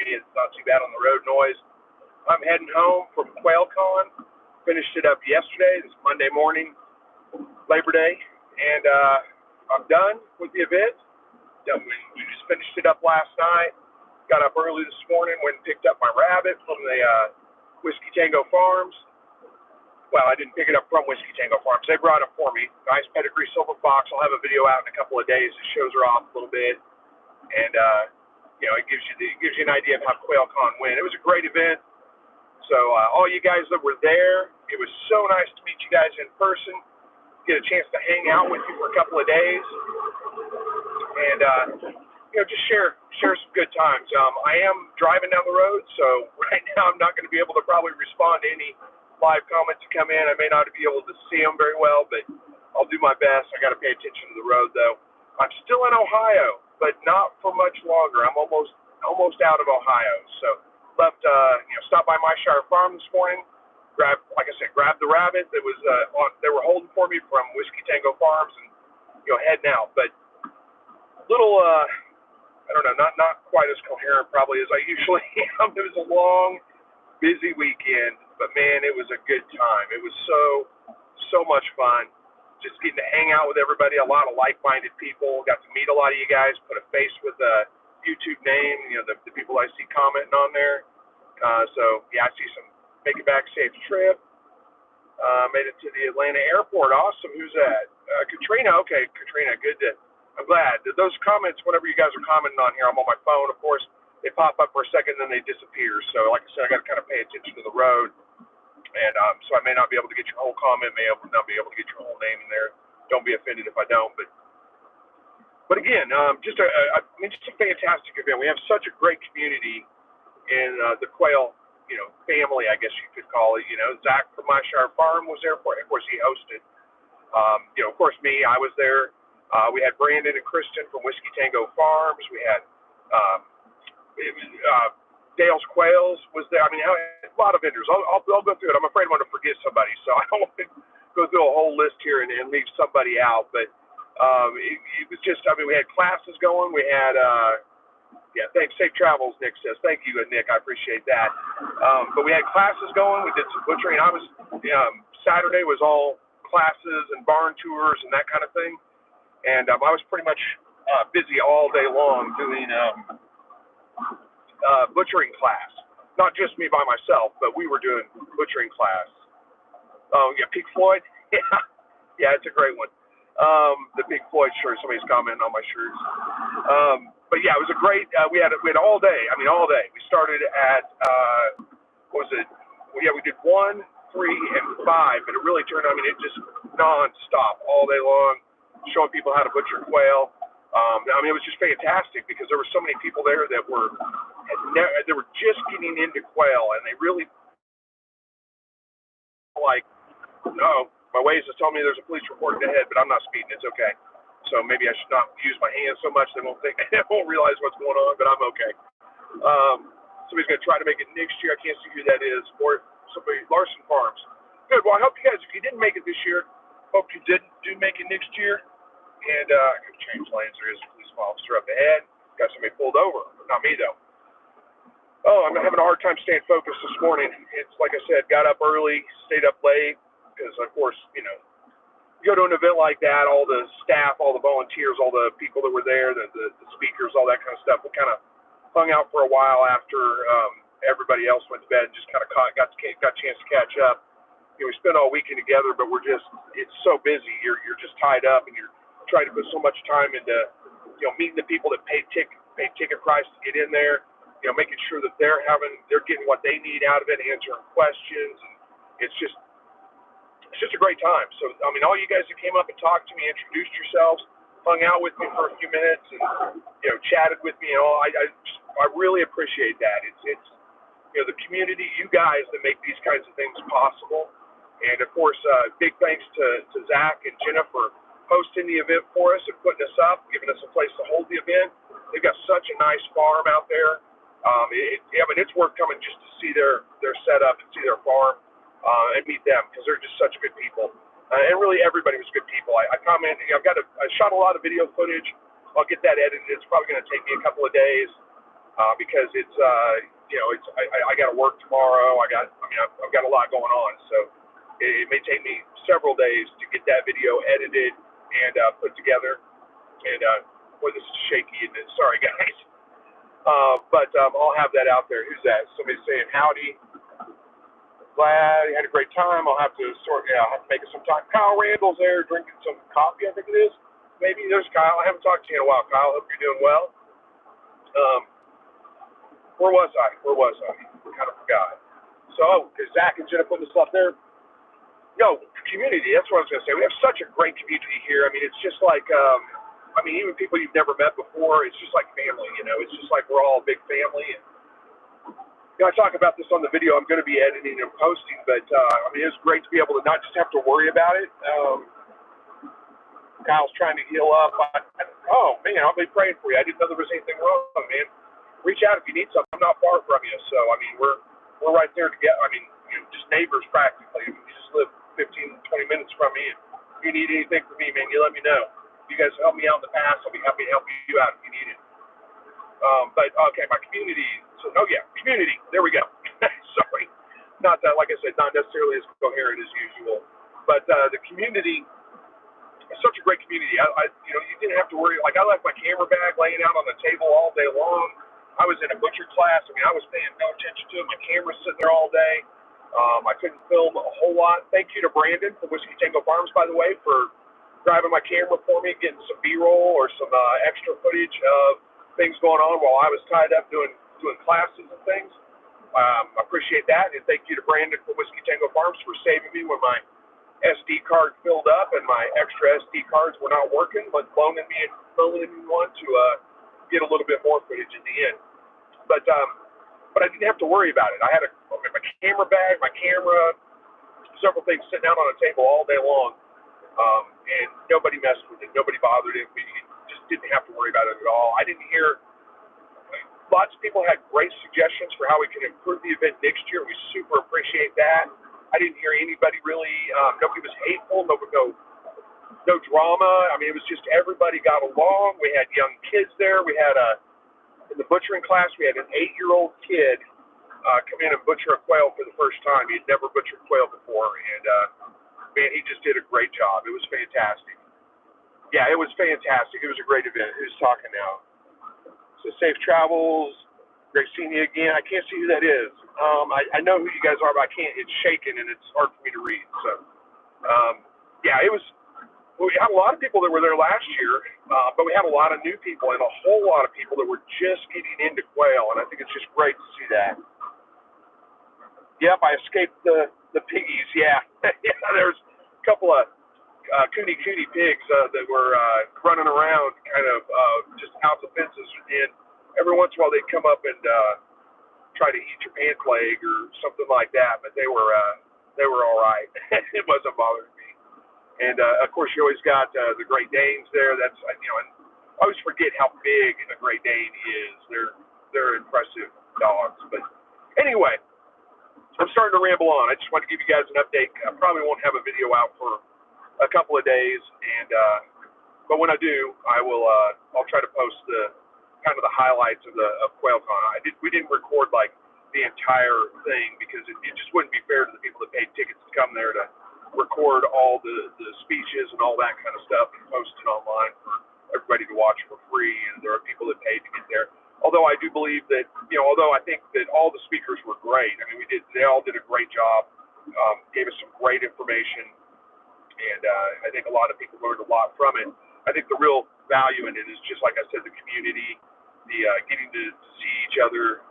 me. It's not too bad on the road noise. I'm heading home from Quail Con. Finished it up yesterday. This Monday morning, Labor Day, and I'm done with the event. We just finished it up last night. Got up early this morning, went and picked up my rabbit from the Whiskey Tango Farms. Well, I didn't pick it up from Whiskey Tango Farms. They brought it for me. Nice pedigree silver fox. I'll have a video out in a couple of days that shows her off a little bit, and it gives you an idea of how Quail Con went. It was a great event. So all you guys that were there, it was so nice to meet you guys in person. Get a chance to hang out with you for a couple of days, and just share some good times. I am driving down the road, so right now I'm not going to be able to probably respond to any live comments that come in. I may not be able to see them very well, but I'll do my best. I got to pay attention to the road, though. I'm still in Ohio, but not for much longer. I'm almost out of Ohio. So left, stopped by My Shire Farm this morning. Grabbed the rabbit that was they were holding for me from Whiskey Tango Farms, and heading out. But little, I don't know, not quite as coherent probably as I usually am. It was a long, busy weekend, but man, it was a good time. It was so much fun. Just getting to hang out with everybody, a lot of like-minded people. Got to meet a lot of you guys, put a face with a YouTube name, the people I see commenting on there. I see some make it back safe trip. Made it to the Atlanta airport. Awesome. Who's that? Katrina. Okay, Katrina. Good. I'm glad. Those comments, whenever you guys are commenting on here, I'm on my phone, of course. They pop up for a second, then they disappear. So, like I said, I got to kind of pay attention to the road. And so I may not be able to get your whole comment, may not be able to get your whole name in there. Don't be offended if I don't. But again, just a fantastic event. We have such a great community in the Quail family, I guess you could call it. Zach from My Shire Farm was there. Of course, he hosted. Of course, me, I was there. We had Brandon and Kristen from Whiskey Tango Farms. We had Dale's Quails was there. I mean, a lot of vendors. I'll go through it. I'm afraid I'm going to forget somebody, so I don't want to go through a whole list here and leave somebody out. But it was just, we had classes going. We had thanks. Safe travels, Nick says. Thank you, Nick. I appreciate that. But we had classes going. We did some butchering. Saturday was all classes and barn tours and that kind of thing. And I was pretty much busy all day long doing butchering class. Not just me by myself, but we were doing butchering class. Oh, yeah, Pink Floyd? Yeah, it's a great one. The Pink Floyd shirt. Somebody's commenting on my shirts. But yeah, it was a great. We had all day. All day. We started at what was it? Well, yeah, we did 1, 3, and 5, but it really turned. It just nonstop all day long, showing people how to butcher quail. It was just fantastic because there were so many people there that were just getting into quail, and they really no. My Waze is telling me there's a police report ahead, but I'm not speeding. It's okay. So maybe I should not use my hands so much. They won't realize what's going on, but I'm okay. Somebody's going to try to make it next year. I can't see who that is. Or somebody, Larson Farms. Good. Well, I hope you guys, if you didn't make it this year, hope you do make it next year. And I can change lanes. There is a police officer up ahead. Got somebody pulled over. Not me, though. Oh, I'm having a hard time staying focused this morning. It's like I said, got up early, stayed up late. Because, of course, you go to an event like that, all the staff, all the volunteers, all the people that were there, the speakers, all that kind of stuff, we kind of hung out for a while after everybody else went to bed and just kind of got a chance to catch up. We spent all weekend together, but it's so busy. You're just tied up, and you're trying to put so much time into, meeting the people that paid ticket price to get in there, making sure that they're getting what they need out of it, answering questions, and it's just a great time. So, all you guys that came up and talked to me, introduced yourselves, hung out with me for a few minutes, and chatted with me and all. I really appreciate that. It's the community, you guys that make these kinds of things possible. And of course, big thanks to Zach and Jenna for hosting the event for us and putting us up, giving us a place to hold the event. They've got such a nice farm out there. It's worth coming just to see their setup and see their farm. And meet them because they're just such good people, and really everybody was good people. I commented. I shot a lot of video footage. I'll get that edited. It's probably going to take me a couple of days, because it's I got to work tomorrow. I've got a lot going on, so it may take me several days to get that video edited and put together. And boy, this is shaky, isn't it? Sorry, guys. But I'll have that out there. Who's that? Somebody saying howdy. Glad you had a great time. I'll have to I'll have to make it some time. Kyle Randall's there drinking some coffee, I think it is. Maybe there's Kyle. I haven't talked to you in a while, Kyle. Hope you're doing well. Where was I? Kind of forgot. So, is Zach and Jenna putting this up there? No, community. That's what I was going to say. We have such a great community here. I mean, it's just like, even people you've never met before, it's just like family, It's just like we're all a big family. And, I talk about this on the video I'm going to be editing and posting, but, it's great to be able to not just have to worry about it. Kyle's trying to heal up. Oh, man, I'll be praying for you. I didn't know there was anything wrong, man. Reach out if you need something. I'm not far from you. So, we're right there together. Just neighbors practically. You just live 15, 20 minutes from me. And if you need anything from me, man, you let me know. You guys helped me out in the past. I'll be happy to help you out if you need it. But, okay, my community. So, community. There we go. Sorry. Not that, like I said, not necessarily as coherent as usual. But the community, it's such a great community. You didn't have to worry. Like, I left my camera bag laying out on the table all day long. I was in a butcher class. I was paying no attention to it. My camera's sitting there all day. I couldn't film a whole lot. Thank you to Brandon from Whiskey Tango Farms, by the way, for driving my camera for me, getting some B-roll or some extra footage of things going on while I was tied up doing classes and things. I appreciate that, and thank you to Brandon from Whiskey Tango Farms for saving me when my SD card filled up and my extra SD cards were not working, but loaning me one to get a little bit more footage in the end. But I didn't have to worry about it. I had my camera bag, my camera, several things sitting out on a table all day long, and nobody messed with it. Nobody bothered it. We just didn't have to worry about it at all. I didn't hear. Lots of people had great suggestions for how we can improve the event next year. We super appreciate that. I didn't hear anybody really. Nobody was hateful. No drama. It was just everybody got along. We had young kids there. We had in the butchering class, we had an 8-year-old kid come in and butcher a quail for the first time. He had never butchered quail before, and man, he just did a great job. It was fantastic. Yeah, it was fantastic. It was a great event. Who's talking now? So safe travels. Great seeing you again. I can't see who that is. I know who you guys are, but I can't. It's shaking and it's hard for me to read. So, it was. We had a lot of people that were there last year, but we had a lot of new people and a whole lot of people that were just getting into quail, and I think it's just great to see that. Yep, I escaped the piggies. Yeah, there was a couple of cootie pigs that were running around, kind of just out the fences, and every once in a while they'd come up and try to eat your pant leg or something like that. But they were all right. It wasn't bothering me. And of course, you always got the Great Danes there. That's and I always forget how big a Great Dane is. They're impressive dogs. But anyway, I'm starting to ramble on. I just want to give you guys an update. I probably won't have a video out for a couple of days, and but when I do, I'll try to post the kind of the highlights of Quail Con. We didn't record like the entire thing because it just wouldn't be fair to the people that paid tickets to come there to record all the speeches and all that kind of stuff and post it online for everybody to watch for free. And there are people that paid to get there. Although I do believe that, although I think that all the speakers were great. They all did a great job, gave us some great information. And I think a lot of people learned a lot from it. I think the real value in it is just like I said, the community, the getting to see each other.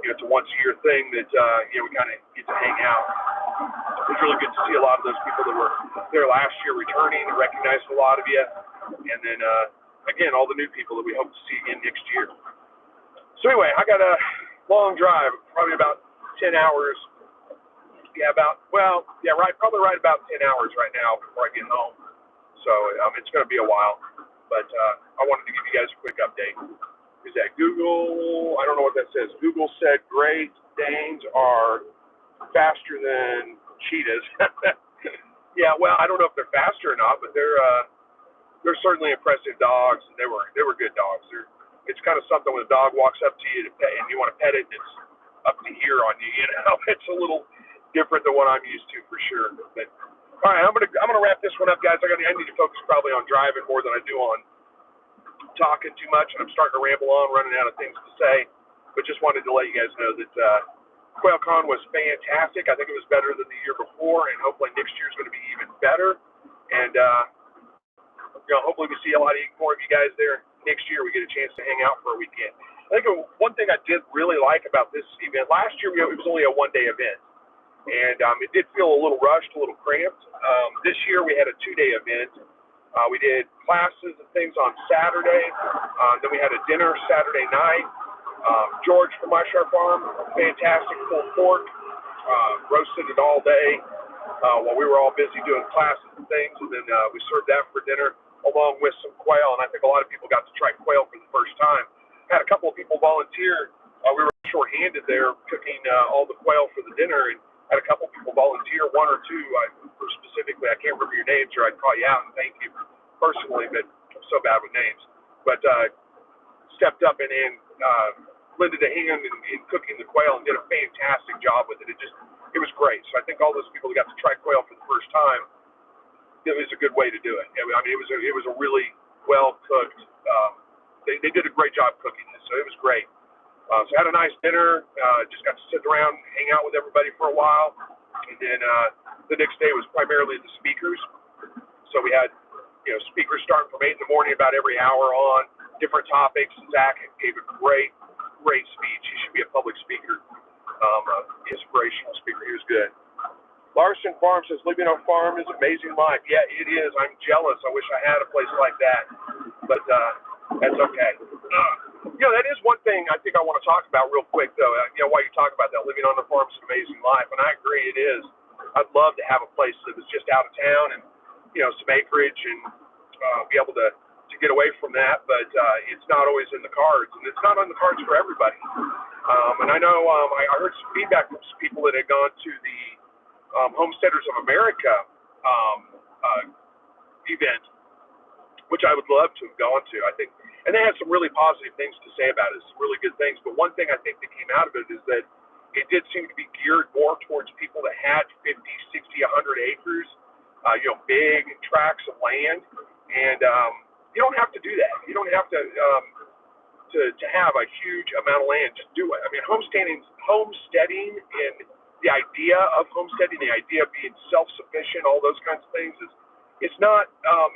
It's a once-a-year thing that we kind of get to hang out. It was really good to see a lot of those people that were there last year returning. I recognized a lot of you, and then again, all the new people that we hope to see again next year. So anyway, I got a long drive, probably about 10 hours. Probably right about 10 hours right now before I get home. So it's going to be a while, but I wanted to give you guys a quick update. Is that Google? I don't know what that says. Google said Great Danes are faster than cheetahs. Yeah, well, I don't know if they're faster or not, but they're certainly impressive dogs, and they were good dogs. it's kind of something when a dog walks up to you to pet, and you want to pet it, and it's up to here on you. You know, it's a little different than what I'm used to for sure. But all right, I'm gonna wrap this one up, guys. I need to focus probably on driving more than I do on talking too much, and I'm starting to ramble on, running out of things to say. But just wanted to let you guys know that Quail Con was fantastic. I think it was better than the year before, and hopefully next year is going to be even better. And hopefully we see a lot more of you guys there next year. We get a chance to hang out for a weekend. I think one thing I did really like about this event last year, it was only a one-day event, and it did feel a little rushed, a little cramped. This year we had a two-day event. We did classes and things on Saturday. Then we had a dinner Saturday night. George from My Sharp Farm, fantastic pulled pork, roasted it all day while we were all busy doing classes and things. And then we served that for dinner along with some quail. And I think a lot of people got to try quail for the first time. Had a couple of people volunteer. We were short-handed there cooking all the quail for the dinner, and had a couple of people volunteer, one or two specifically. I can't remember your names, or I'd call you out and thank you personally, but I'm so bad with names. But stepped up and lended a hand in cooking the quail and did a fantastic job with it. It was great. So I think all those people that got to try quail for the first time, it was a good way to do it. I mean, it was a really well cooked. They did a great job cooking it, so it was great. So I had a nice dinner. Just got to sit around, and hang out with everybody for a while, and then the next day was primarily the speakers. So we had speakers starting from 8 in the morning, about every hour on different topics. Zach gave a great speech. He should be a public speaker, inspirational speaker. He was good. Larson Farm says, living on farm is amazing life. Yeah, it is. I'm jealous. I wish I had a place like that, but that's okay. That is one thing I think I want to talk about real quick, though. While you talk about that, living on the farm is an amazing life, and I agree it is. I'd love to have a place that was just out of town and some acreage and be able to get away from that, but it's not always in the cards, and it's not on the cards for everybody. And I know I heard some feedback from some people that had gone to the Homesteaders of America event, which I would love to have gone to. I think, and they had some really positive things to say about it, some really good things. But one thing I think that came out of it is that it did seem to be geared more towards people that had 50, 60, 100 acres, big tracts of land, and you don't have to do that. You don't have to have a huge amount of land. Just do it. I mean, homesteading, and the idea of homesteading, the idea of being self-sufficient, all those kinds of things it's not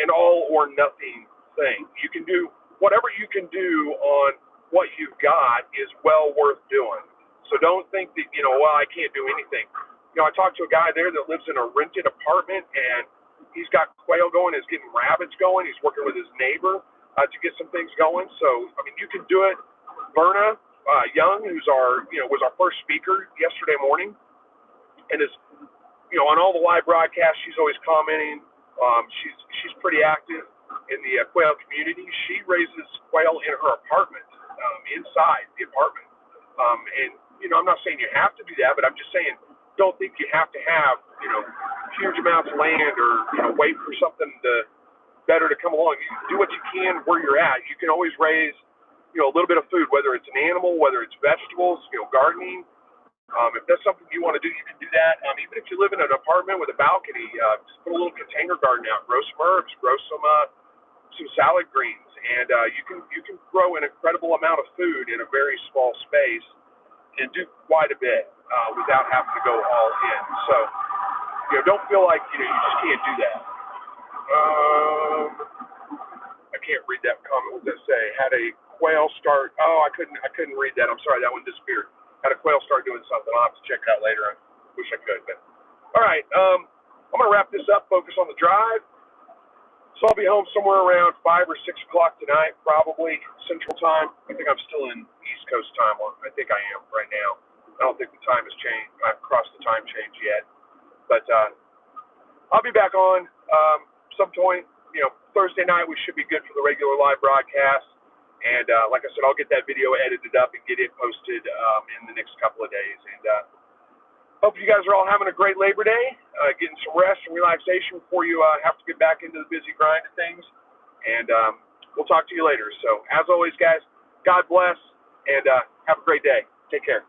an all or nothing thing. You can do whatever you can do on what you've got is well worth doing. So don't think that I can't do anything. I talked to a guy there that lives in a rented apartment, and he's got quail going, he's getting rabbits going, he's working with his neighbor to get some things going. So, I mean, you can do it. Berna Young, who's was our first speaker yesterday morning, and is, on all the live broadcasts, she's always commenting. She's pretty active in the quail community. She raises quail in her apartment, inside the apartment. And, I'm not saying you have to do that, but I'm just saying, don't think you have to have, huge amounts of land or, wait for something better to come along. You do what you can where you're at. You can always raise, a little bit of food, whether it's an animal, whether it's vegetables, gardening. If that's something you want to do, you can do that. Even if you live in an apartment with a balcony, just put a little container garden out, grow some herbs, grow some salad greens, and you can grow an incredible amount of food in a very small space and do quite a bit without having to go all in. So, don't feel like you just can't do that. I can't read that comment. What does it say? Had a quail start. Oh, I couldn't read that. I'm sorry, that one disappeared. Had a quail start doing something. I'll have to check it out later. I wish I could. But all right, I'm gonna wrap this up. Focus on the drive. So I'll be home somewhere around 5 or 6 o'clock tonight, probably Central Time. I think I'm still in East Coast time. I think I am right now. I don't think the time has changed. I've crossed the time change yet. But I'll be back on some point. Thursday night we should be good for the regular live broadcast. And like I said, I'll get that video edited up and get it posted in the next couple of days. And hope you guys are all having a great Labor Day, getting some rest and relaxation before you have to get back into the busy grind of things. And we'll talk to you later. So as always, guys, God bless, and have a great day. Take care.